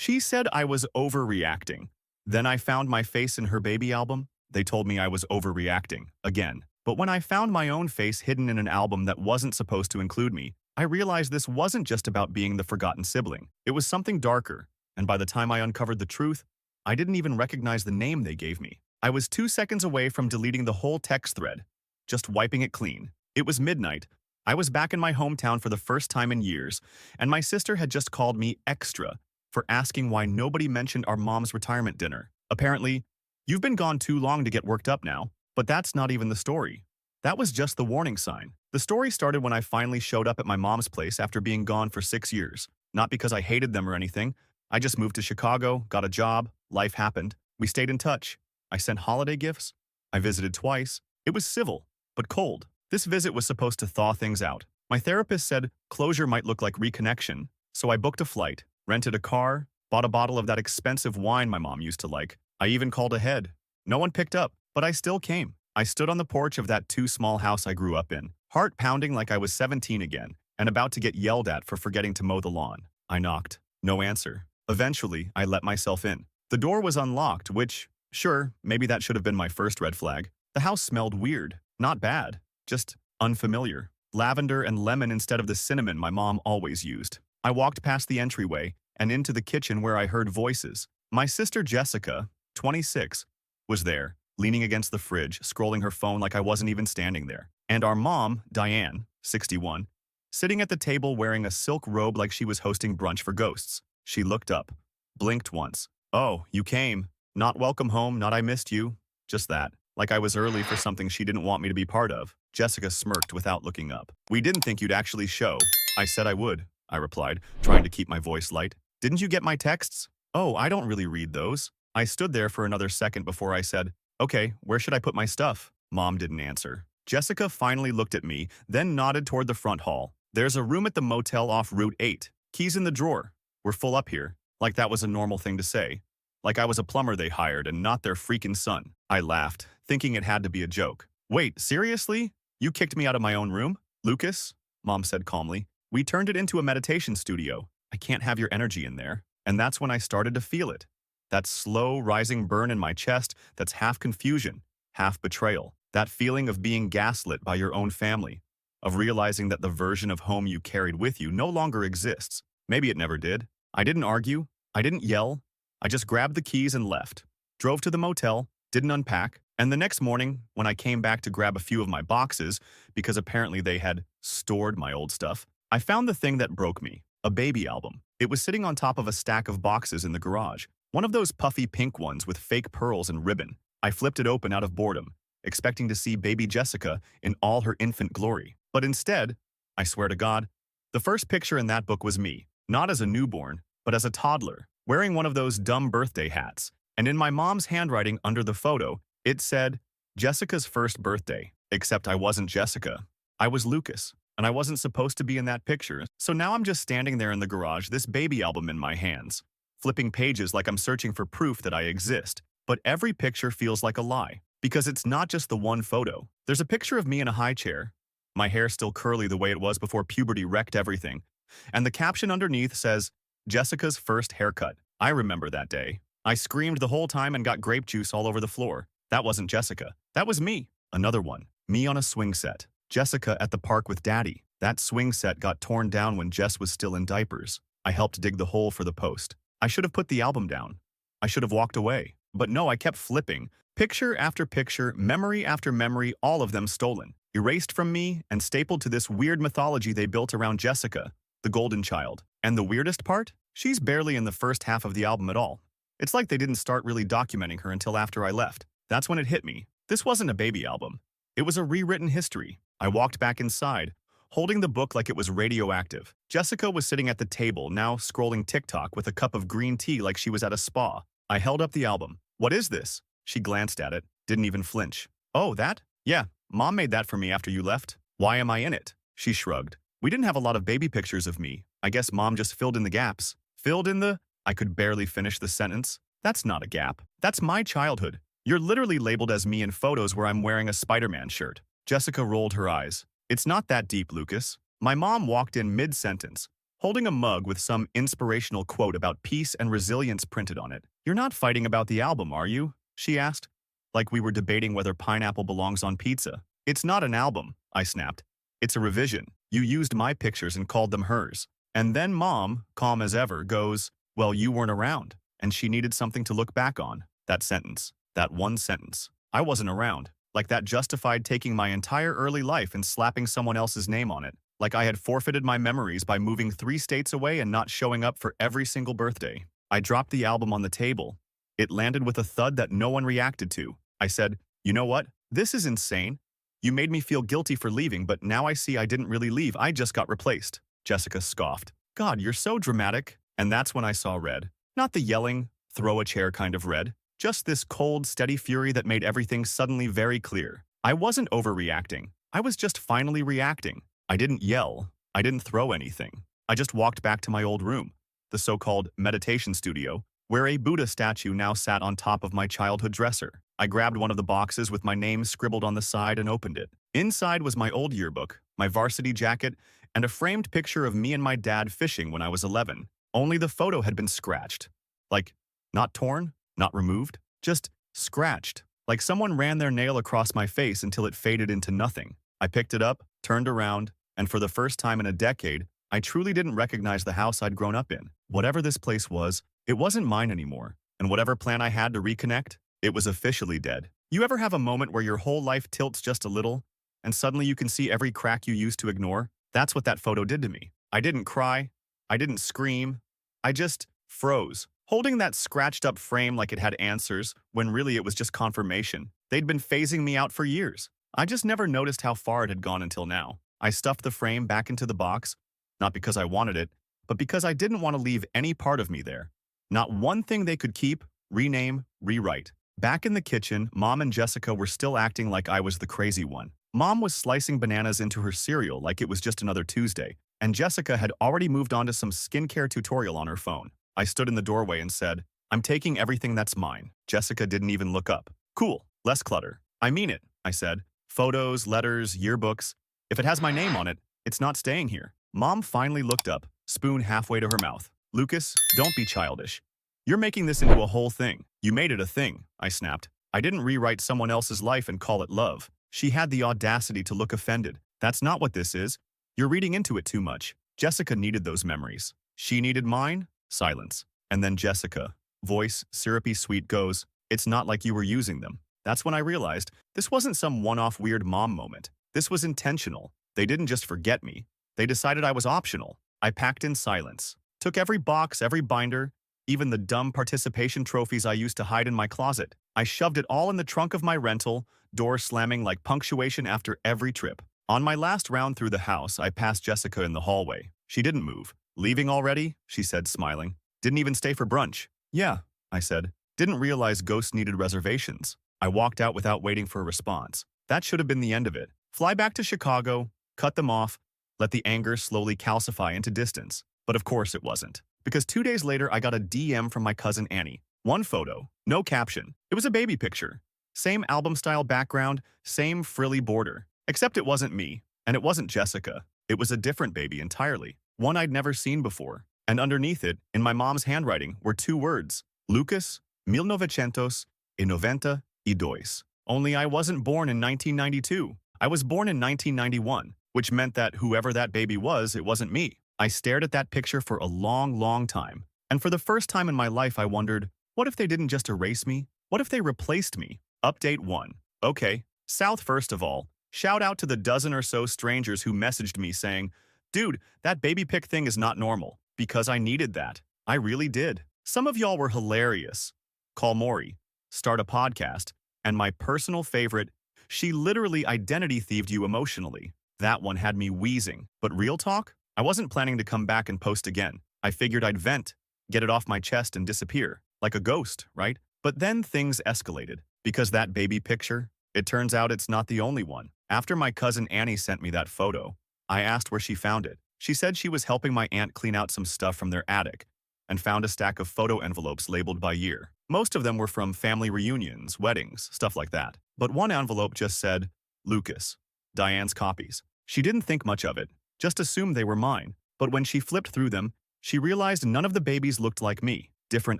She said I was overreacting. Then I found my face in her baby album. They told me I was overreacting, again. But when I found my own face hidden in an album that wasn't supposed to include me, I realized this wasn't just about being the forgotten sibling. It was something darker, and by the time I uncovered the truth, I didn't even recognize the name they gave me. I was 2 seconds away from deleting the whole text thread, just wiping it clean. It was midnight. I was back in my hometown for the first time in years, and my sister had just called me extra for asking why nobody mentioned our mom's retirement dinner. Apparently, you've been gone too long to get worked up now, but that's not even the story. That was just the warning sign. The story started when I finally showed up at my mom's place after being gone for 6 years. Not because I hated them or anything. I just moved to Chicago, got a job, life happened. We stayed in touch. I sent holiday gifts. I visited twice. It was civil, but cold. This visit was supposed to thaw things out. My therapist said closure might look like reconnection, so I booked a flight, rented a car, bought a bottle of that expensive wine my mom used to like. I even called ahead. No one picked up, but I still came. I stood on the porch of that too-small house I grew up in, heart pounding like I was 17 again, and about to get yelled at for forgetting to mow the lawn. I knocked. No answer. Eventually, I let myself in. The door was unlocked, which, sure, maybe that should have been my first red flag. The house smelled weird. Not bad. Just unfamiliar. Lavender and lemon instead of the cinnamon my mom always used. I walked past the entryway and into the kitchen where I heard voices. My sister Jessica, 26, was there, leaning against the fridge, scrolling her phone like I wasn't even standing there. And our mom, Diane, 61, sitting at the table wearing a silk robe like she was hosting brunch for ghosts. She looked up, blinked once. "Oh, you came. Not welcome home, not I missed you." Just that. Like I was early for something she didn't want me to be part of. Jessica smirked without looking up. "We didn't think you'd actually show." "I said I would," I replied, trying to keep my voice light. "Didn't you get my texts?" "Oh, I don't really read those." I stood there for another second before I said, "Okay, where should I put my stuff?" Mom didn't answer. Jessica finally looked at me, then nodded toward the front hall. "There's a room at the motel off Route 8. Keys in the drawer. We're full up here." Like that was a normal thing to say. Like I was a plumber they hired and not their freaking son. I laughed, thinking it had to be a joke. "Wait, seriously? You kicked me out of my own room?" "Lucas," Mom said calmly, "we turned it into a meditation studio. I can't have your energy in there." And that's when I started to feel it. That slow, rising burn in my chest that's half confusion, half betrayal. That feeling of being gaslit by your own family. Of realizing that the version of home you carried with you no longer exists. Maybe it never did. I didn't argue. I didn't yell. I just grabbed the keys and left. Drove to the motel, didn't unpack, and the next morning, when I came back to grab a few of my boxes, because apparently they had stored my old stuff, I found the thing that broke me, a baby album. It was sitting on top of a stack of boxes in the garage, one of those puffy pink ones with fake pearls and ribbon. I flipped it open out of boredom, expecting to see baby Jessica in all her infant glory. But instead, I swear to God, the first picture in that book was me, not as a newborn, but as a toddler, wearing one of those dumb birthday hats. And in my mom's handwriting under the photo, it said, "Jessica's first birthday." Except I wasn't Jessica. I was Lucas, and I wasn't supposed to be in that picture. So now I'm just standing there in the garage, this baby album in my hands, flipping pages like I'm searching for proof that I exist. But every picture feels like a lie, because it's not just the one photo. There's a picture of me in a high chair, my hair still curly the way it was before puberty wrecked everything, and the caption underneath says, "Jessica's first haircut." I remember that day. I screamed the whole time and got grape juice all over the floor. That wasn't Jessica. That was me. Another one. Me on a swing set. Jessica at the park with Daddy. That swing set got torn down when Jess was still in diapers. I helped dig the hole for the post. I should have put the album down. I should have walked away. But no, I kept flipping. Picture after picture, memory after memory, all of them stolen. Erased from me and stapled to this weird mythology they built around Jessica, the golden child. And the weirdest part? She's barely in the first half of the album at all. It's like they didn't start really documenting her until after I left. That's when it hit me. This wasn't a baby album. It was a rewritten history. I walked back inside, holding the book like it was radioactive. Jessica was sitting at the table, now scrolling TikTok with a cup of green tea like she was at a spa. I held up the album. "What is this?" She glanced at it, didn't even flinch. "Oh, that? Yeah, Mom made that for me after you left. Why am I in it?" She shrugged. "We didn't have a lot of baby pictures of me. I guess Mom just filled in the gaps." Filled in the... I could barely finish the sentence. That's not a gap. That's my childhood. You're literally labeled as me in photos where I'm wearing a Spider-Man shirt. Jessica rolled her eyes. "It's not that deep, Lucas." My mom walked in mid-sentence, holding a mug with some inspirational quote about peace and resilience printed on it. "You're not fighting about the album, are you?" she asked, like we were debating whether pineapple belongs on pizza. "It's not an album," I snapped. "It's a revision. You used my pictures and called them hers." And then Mom, calm as ever, goes, "Well, you weren't around, and she needed something to look back on." That sentence. That one sentence. I wasn't around. Like that justified taking my entire early life and slapping someone else's name on it. Like I had forfeited my memories by moving 3 states away and not showing up for every single birthday. I dropped the album on the table. It landed with a thud that no one reacted to. I said, "You know what? This is insane. You made me feel guilty for leaving, but now I see I didn't really leave. I just got replaced." Jessica scoffed. "God, you're so dramatic." And that's when I saw red. Not the yelling, throw a chair kind of red. Just this cold, steady fury that made everything suddenly very clear. I wasn't overreacting. I was just finally reacting. I didn't yell. I didn't throw anything. I just walked back to my old room, the so-called meditation studio, where a Buddha statue now sat on top of my childhood dresser. I grabbed one of the boxes with my name scribbled on the side and opened it. Inside was my old yearbook, my varsity jacket, and a framed picture of me and my dad fishing when I was 11. Only the photo had been scratched. Like, not torn, not removed, just scratched. Like someone ran their nail across my face until it faded into nothing. I picked it up, turned around, and for the first time in a decade, I truly didn't recognize the house I'd grown up in. Whatever this place was, it wasn't mine anymore. And whatever plan I had to reconnect, it was officially dead. You ever have a moment where your whole life tilts just a little, and suddenly you can see every crack you used to ignore? That's what that photo did to me. I didn't cry. I didn't scream. I just froze, holding that scratched up frame like it had answers, when really it was just confirmation. They'd been phasing me out for years. I just never noticed how far it had gone until now. I stuffed the frame back into the box, not because I wanted it, but because I didn't want to leave any part of me there. Not one thing they could keep, rename, rewrite. Back in the kitchen, Mom and Jessica were still acting like I was the crazy one. Mom was slicing bananas into her cereal like it was just another Tuesday, and Jessica had already moved on to some skincare tutorial on her phone. I stood in the doorway and said, "I'm taking everything that's mine." Jessica didn't even look up. "Cool, less clutter." "I mean it," I said. "Photos, letters, yearbooks. If it has my name on it, it's not staying here." Mom finally looked up, spoon halfway to her mouth. "Lucas, don't be childish. You're making this into a whole thing." "You made it a thing," I snapped. "I didn't rewrite someone else's life and call it love." She had the audacity to look offended. "That's not what this is. You're reading into it too much." Jessica needed those memories. She needed mine. Silence. And then Jessica, voice syrupy sweet, goes, "It's not like you were using them." That's when I realized this wasn't some one-off weird mom moment. This was intentional. They didn't just forget me. They decided I was optional. I packed in silence. Took every box, every binder, even the dumb participation trophies I used to hide in my closet. I shoved it all in the trunk of my rental, door slamming like punctuation after every trip. On my last round through the house, I passed Jessica in the hallway. She didn't move. "Leaving already?" she said, smiling. "Didn't even stay for brunch." "Yeah," I said. "Didn't realize ghosts needed reservations." I walked out without waiting for a response. That should have been the end of it. Fly back to Chicago, cut them off, let the anger slowly calcify into distance. But of course it wasn't. Because 2 days later, I got a DM from my cousin Annie. One photo, no caption. It was a baby picture. Same album-style background, same frilly border. Except it wasn't me, and it wasn't Jessica. It was a different baby entirely. One I'd never seen before. And underneath it, in my mom's handwriting, were 2 words. Lucas, 1992. Only I wasn't born in 1992. I was born in 1991, which meant that whoever that baby was, it wasn't me. I stared at that picture for a long, long time. And for the first time in my life, I wondered, what if they didn't just erase me? What if they replaced me? Update 1. Okay, South first of all. Shout out to the dozen or so strangers who messaged me saying, "Dude, that baby pic thing is not normal." Because I needed that. I really did. Some of y'all were hilarious. Call Maury. Start a podcast. And my personal favorite, she literally identity thieved you emotionally. That one had me wheezing. But real talk? I wasn't planning to come back and post again. I figured I'd vent, get it off my chest and disappear. Like a ghost, right? But then things escalated. Because that baby picture, it turns out it's not the only one. After my cousin Annie sent me that photo, I asked where she found it. She said she was helping my aunt clean out some stuff from their attic and found a stack of photo envelopes labeled by year. Most of them were from family reunions, weddings, stuff like that. But one envelope just said, Lucas, Diane's copies. She didn't think much of it, just assumed they were mine. But when she flipped through them, she realized none of the babies looked like me. Different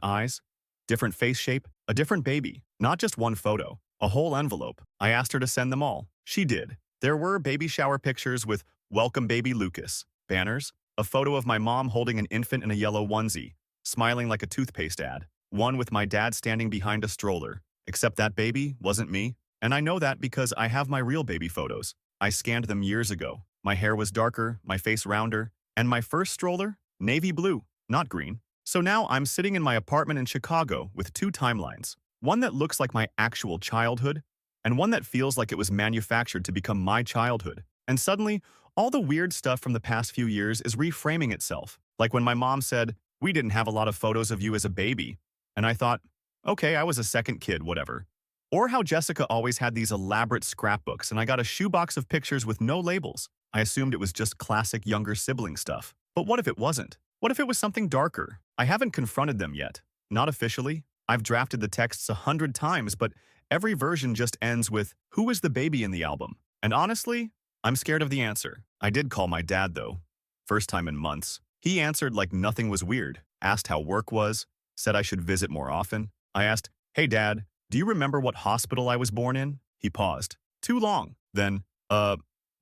eyes, different face shape, a different baby. Not just one photo, a whole envelope. I asked her to send them all. She did. There were baby shower pictures with "Welcome Baby Lucas" banners, a photo of my mom holding an infant in a yellow onesie, smiling like a toothpaste ad, one with my dad standing behind a stroller. Except that baby wasn't me. And I know that because I have my real baby photos. I scanned them years ago. My hair was darker, my face rounder, and my first stroller, navy blue, not green. So now I'm sitting in my apartment in Chicago with two timelines. One that looks like my actual childhood, and one that feels like it was manufactured to become my childhood. And suddenly, all the weird stuff from the past few years is reframing itself. Like when my mom said, "We didn't have a lot of photos of you as a baby." And I thought, okay, I was a second kid, whatever. Or how Jessica always had these elaborate scrapbooks and I got a shoebox of pictures with no labels. I assumed it was just classic younger sibling stuff. But what if it wasn't? What if it was something darker? I haven't confronted them yet. Not officially. I've drafted the texts 100 times, but every version just ends with, "Who is the baby in the album?" And honestly, I'm scared of the answer. I did call my dad, though. First time in months. He answered like nothing was weird, asked how work was, said I should visit more often. I asked, "Hey, Dad, do you remember what hospital I was born in?" He paused. Too long. Then,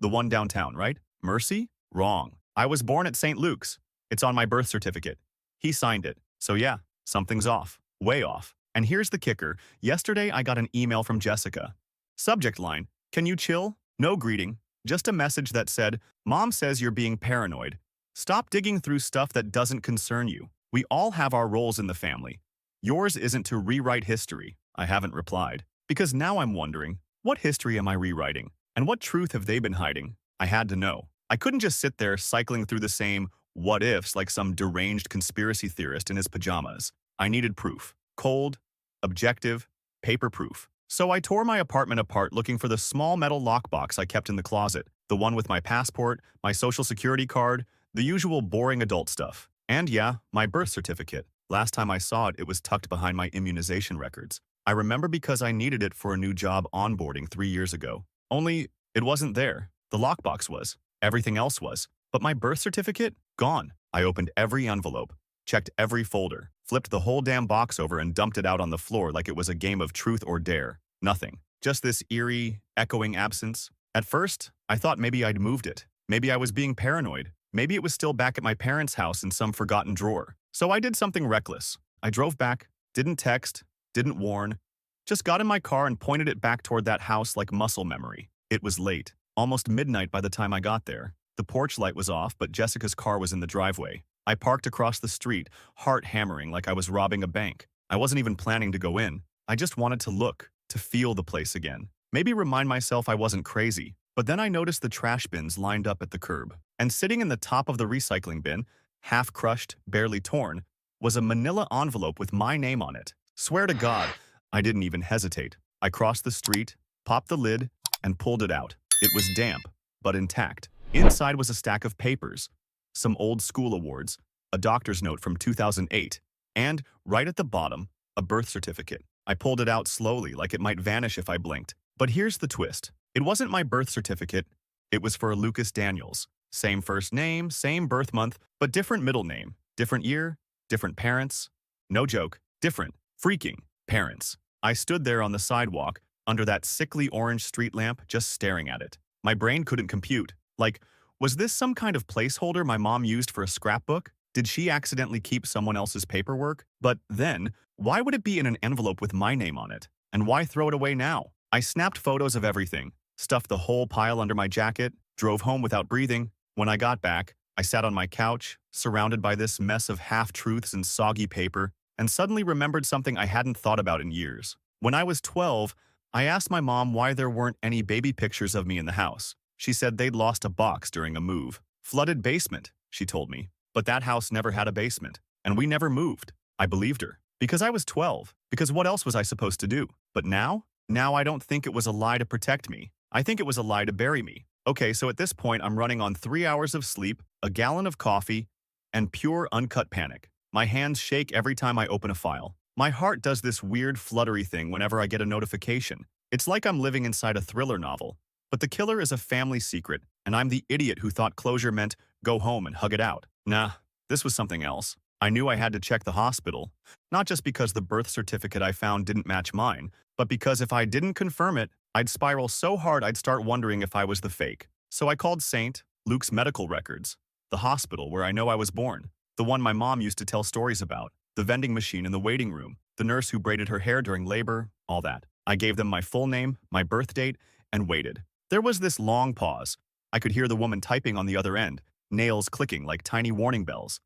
the one downtown, right? Mercy? Wrong. I was born at St. Luke's. It's on my birth certificate. He signed it. So yeah, something's off. Way off. And here's the kicker. Yesterday, I got an email from Jessica. Subject line, "Can you chill?" No greeting. Just a message that said, "Mom says you're being paranoid. Stop digging through stuff that doesn't concern you. We all have our roles in the family. Yours isn't to rewrite history." I haven't replied. Because now I'm wondering, what history am I rewriting? And what truth have they been hiding? I had to know. I couldn't just sit there cycling through the same what-ifs like some deranged conspiracy theorist in his pajamas. I needed proof. Cold, objective, paper-proof. So I tore my apartment apart looking for the small metal lockbox I kept in the closet, the one with my passport, my social security card, the usual boring adult stuff. And yeah, my birth certificate. Last time I saw it, it was tucked behind my immunization records. I remember because I needed it for a new job onboarding 3 years ago. Only, it wasn't there. The lockbox was. Everything else was. But my birth certificate? Gone. I opened every envelope, checked every folder, flipped the whole damn box over and dumped it out on the floor like it was a game of truth or dare. Nothing. Just this eerie, echoing absence. At first, I thought maybe I'd moved it. Maybe I was being paranoid. Maybe it was still back at my parents' house in some forgotten drawer. So I did something reckless. I drove back, didn't text, didn't warn, just got in my car and pointed it back toward that house like muscle memory. It was late, almost midnight by the time I got there. The porch light was off, but Jessica's car was in the driveway. I parked across the street, heart hammering like I was robbing a bank. I wasn't even planning to go in. I just wanted to look, to feel the place again. Maybe remind myself I wasn't crazy. But then I noticed the trash bins lined up at the curb. And sitting in the top of the recycling bin, half crushed, barely torn, was a manila envelope with my name on it. Swear to God, I didn't even hesitate. I crossed the street, popped the lid, and pulled it out. It was damp, but intact. Inside was a stack of papers, some old school awards, a doctor's note from 2008, and, right at the bottom, a birth certificate. I pulled it out slowly, like it might vanish if I blinked. But here's the twist. It wasn't my birth certificate. It was for Lucas Daniels. Same first name, same birth month, but different middle name. Different year, different parents. No joke, different, freaking parents. I stood there on the sidewalk, under that sickly orange street lamp, just staring at it. My brain couldn't compute. Like, was this some kind of placeholder my mom used for a scrapbook? Did she accidentally keep someone else's paperwork? But then, why would it be in an envelope with my name on it? And why throw it away now? I snapped photos of everything, stuffed the whole pile under my jacket, drove home without breathing. When I got back, I sat on my couch, surrounded by this mess of half-truths and soggy paper, and suddenly remembered something I hadn't thought about in years. When I was 12, I asked my mom why there weren't any baby pictures of me in the house. She said they'd lost a box during a move. Flooded basement, she told me. But that house never had a basement, and we never moved. I believed her. Because I was 12. Because what else was I supposed to do? But now? Now I don't think it was a lie to protect me. I think it was a lie to bury me. Okay, so at this point I'm running on 3 hours of sleep, a gallon of coffee, and pure uncut panic. My hands shake every time I open a file. My heart does this weird fluttery thing whenever I get a notification. It's like I'm living inside a thriller novel. But the killer is a family secret, and I'm the idiot who thought closure meant go home and hug it out. Nah, this was something else. I knew I had to check the hospital, not just because the birth certificate I found didn't match mine, but because if I didn't confirm it, I'd spiral so hard I'd start wondering if I was the fake. So I called St. Luke's medical records, the hospital where I know I was born, the one my mom used to tell stories about, the vending machine in the waiting room, the nurse who braided her hair during labor, all that. I gave them my full name, my birth date, and waited. There was this long pause. I could hear the woman typing on the other end, nails clicking like tiny warning bells.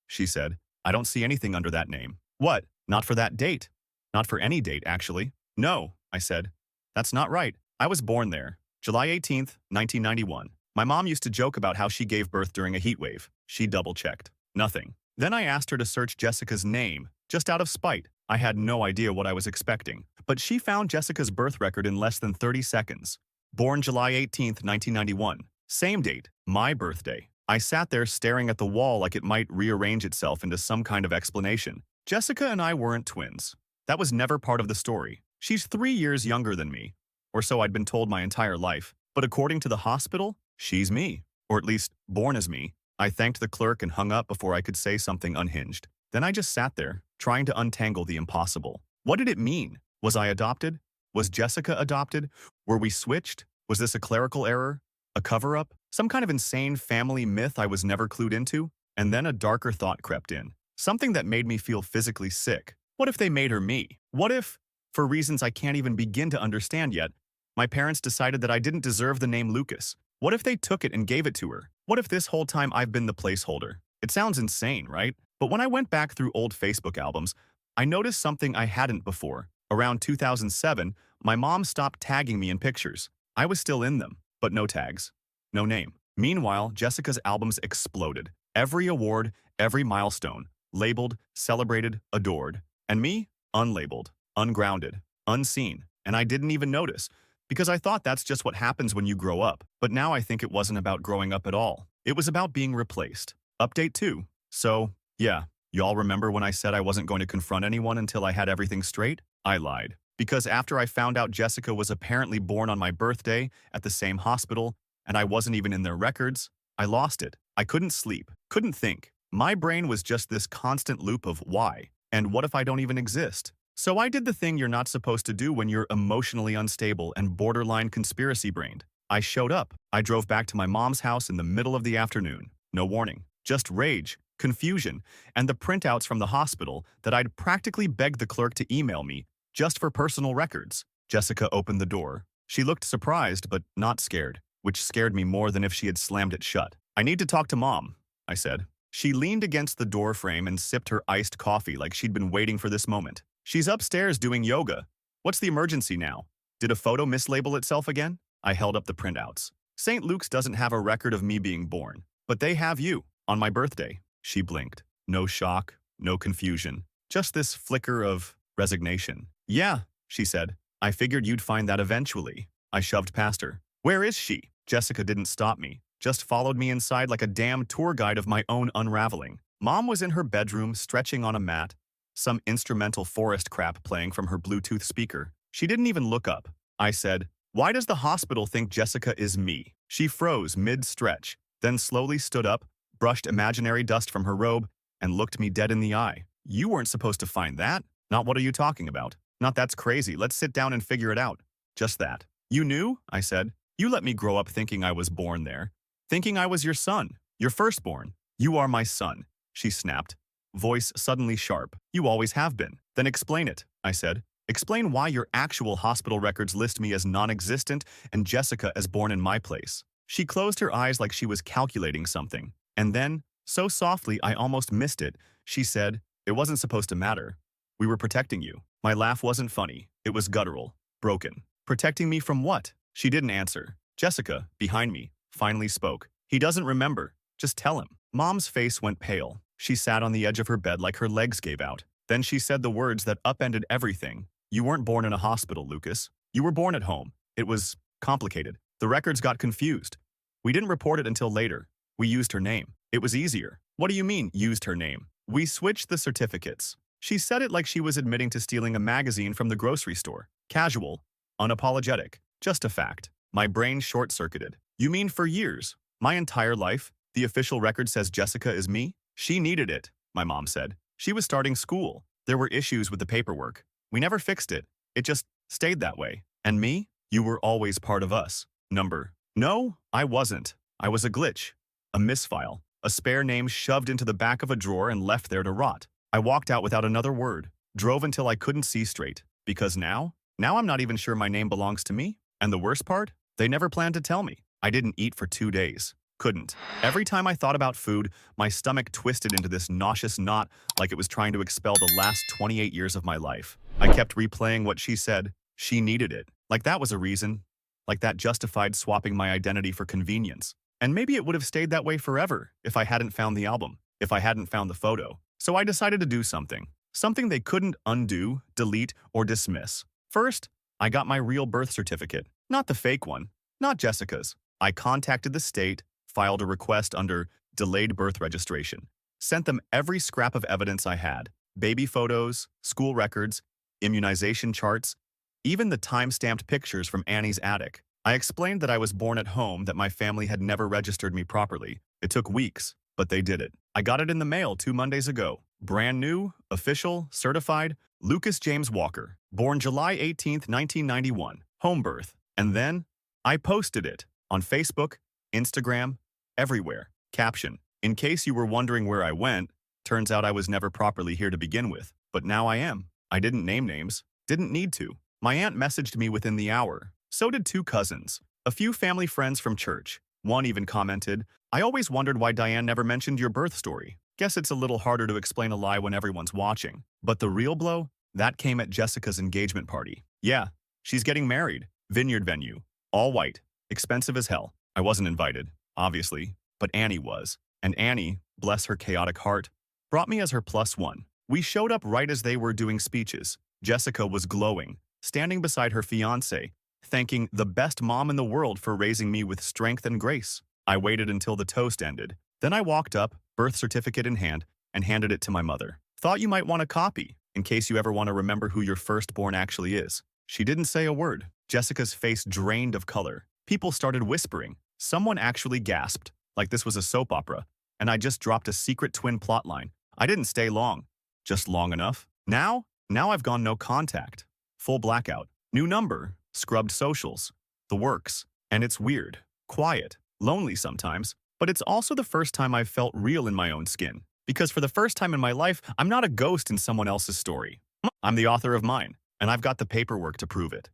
She said. I don't see anything under that name. What? Not for that date. Not for any date, actually. No, I said. That's not right. I was born there. July 18th, 1991. My mom used to joke about how she gave birth during a heat wave. She double-checked. Nothing. Then I asked her to search Jessica's name, just out of spite. I had no idea what I was expecting. But she found Jessica's birth record in less than 30 seconds. Born July 18th, 1991. Same date, my birthday. I sat there staring at the wall like it might rearrange itself into some kind of explanation. Jessica and I weren't twins. That was never part of the story. She's 3 years younger than me, or so I'd been told my entire life. But according to the hospital, she's me, or at least born as me. I thanked the clerk and hung up before I could say something unhinged. Then I just sat there, trying to untangle the impossible. What did it mean? Was I adopted? Was Jessica adopted? Were we switched? Was this a clerical error? A cover-up? Some kind of insane family myth I was never clued into? And then a darker thought crept in. Something that made me feel physically sick. What if they made her me? What if, for reasons I can't even begin to understand yet, my parents decided that I didn't deserve the name Lucas? What if they took it and gave it to her? What if this whole time I've been the placeholder? It sounds insane, right? But when I went back through old Facebook albums, I noticed something I hadn't before. Around 2007, my mom stopped tagging me in pictures. I was still in them, but no tags. No name. Meanwhile, Jessica's albums exploded. Every award, every milestone, labeled, celebrated, adored. And me? Unlabeled, ungrounded, unseen. And I didn't even notice, because I thought that's just what happens when you grow up. But now I think it wasn't about growing up at all. It was about being replaced. Update 2. So, yeah, y'all remember when I said I wasn't going to confront anyone until I had everything straight? I lied. Because after I found out Jessica was apparently born on my birthday at the same hospital, and I wasn't even in their records, I lost it. I couldn't sleep, couldn't think. My brain was just this constant loop of why, and what if I don't even exist? So I did the thing you're not supposed to do when you're emotionally unstable and borderline conspiracy-brained. I showed up. I drove back to my mom's house in the middle of the afternoon. No warning. Just rage, confusion, and the printouts from the hospital that I'd practically begged the clerk to email me just for personal records. Jessica opened the door. She looked surprised but not scared, which scared me more than if she had slammed it shut. I need to talk to Mom, I said. She leaned against the door frame and sipped her iced coffee like she'd been waiting for this moment. She's upstairs doing yoga. What's the emergency now? Did a photo mislabel itself again? I held up the printouts. St. Luke's doesn't have a record of me being born, but they have you, on my birthday. She blinked. No shock, no confusion, just this flicker of resignation. Yeah, she said. I figured you'd find that eventually. I shoved past her. Where is she? Jessica didn't stop me, just followed me inside like a damn tour guide of my own unraveling. Mom was in her bedroom, stretching on a mat, some instrumental forest crap playing from her Bluetooth speaker. She didn't even look up. I said, "Why does the hospital think Jessica is me?" She froze mid-stretch, then slowly stood up, brushed imaginary dust from her robe, and looked me dead in the eye. You weren't supposed to find that. Not what are you talking about? Not that's crazy. Let's sit down and figure it out. Just that. You knew? I said. You let me grow up thinking I was born there. Thinking I was your son. Your firstborn. You are my son. She snapped. Voice suddenly sharp. You always have been. Then explain it, I said. Explain why your actual hospital records list me as non-existent and Jessica as born in my place. She closed her eyes like she was calculating something. And then, so softly I almost missed it, she said, "It wasn't supposed to matter. We were protecting you." My laugh wasn't funny. It was guttural. Broken. Protecting me from what? She didn't answer. Jessica, behind me, finally spoke. He doesn't remember. Just tell him. Mom's face went pale. She sat on the edge of her bed like her legs gave out. Then she said the words that upended everything. You weren't born in a hospital, Lucas. You were born at home. It was complicated. The records got confused. We didn't report it until later. We used her name. It was easier. What do you mean, used her name? We switched the certificates. She said it like she was admitting to stealing a magazine from the grocery store. Casual. Unapologetic. Just a fact. My brain short-circuited. You mean for years? My entire life? The official record says Jessica is me. She needed it, my mom said. She was starting school. There were issues with the paperwork. We never fixed it. It just stayed that way. And me? You were always part of us. Number. No, I wasn't. I was a glitch. A misfile. A spare name shoved into the back of a drawer and left there to rot. I walked out without another word. Drove until I couldn't see straight. Because now I'm not even sure my name belongs to me. And the worst part? They never planned to tell me. I didn't eat for 2 days. Couldn't. Every time I thought about food, my stomach twisted into this nauseous knot like it was trying to expel the last 28 years of my life. I kept replaying what she said. She needed it. Like that was a reason. Like that justified swapping my identity for convenience. And maybe it would have stayed that way forever if I hadn't found the album, if I hadn't found the photo. So I decided to do something. Something they couldn't undo, delete, or dismiss. First, I got my real birth certificate. Not the fake one. Not Jessica's. I contacted the state, filed a request under delayed birth registration, sent them every scrap of evidence I had, baby photos, school records, immunization charts, even the time-stamped pictures from Annie's attic. I explained that I was born at home, that my family had never registered me properly. It took weeks, but they did it. I got it in the mail 2 Mondays ago. Brand new, official, certified, Lucas James Walker, born July 18th, 1991, home birth. And then I posted it on Facebook, Instagram, everywhere. Caption: in case you were wondering where I went, turns out I was never properly here to begin with, but now I am. I didn't name names. Didn't need to. My aunt messaged me within the hour. So did 2 cousins. A few family friends from church. One even commented, "I always wondered why Diane never mentioned your birth story. Guess it's a little harder to explain a lie when everyone's watching." But the real blow? That came at Jessica's engagement party. Yeah, she's getting married. Vineyard venue. All white. Expensive as hell. I wasn't invited, obviously, but Annie was. And Annie, bless her chaotic heart, brought me as her +1. We showed up right as they were doing speeches. Jessica was glowing, standing beside her fiancé, thanking the best mom in the world for raising me with strength and grace. I waited until the toast ended. Then I walked up, birth certificate in hand, and handed it to my mother. Thought you might want a copy, in case you ever want to remember who your firstborn actually is. She didn't say a word. Jessica's face drained of color. People started whispering. Someone actually gasped, like this was a soap opera, and I just dropped a secret twin plotline. I didn't stay long. Just long enough. Now I've gone no contact. Full blackout. New number. Scrubbed socials. The works. And it's weird. Quiet. Lonely sometimes. But it's also the first time I've felt real in my own skin. Because for the first time in my life, I'm not a ghost in someone else's story. I'm the author of mine, and I've got the paperwork to prove it.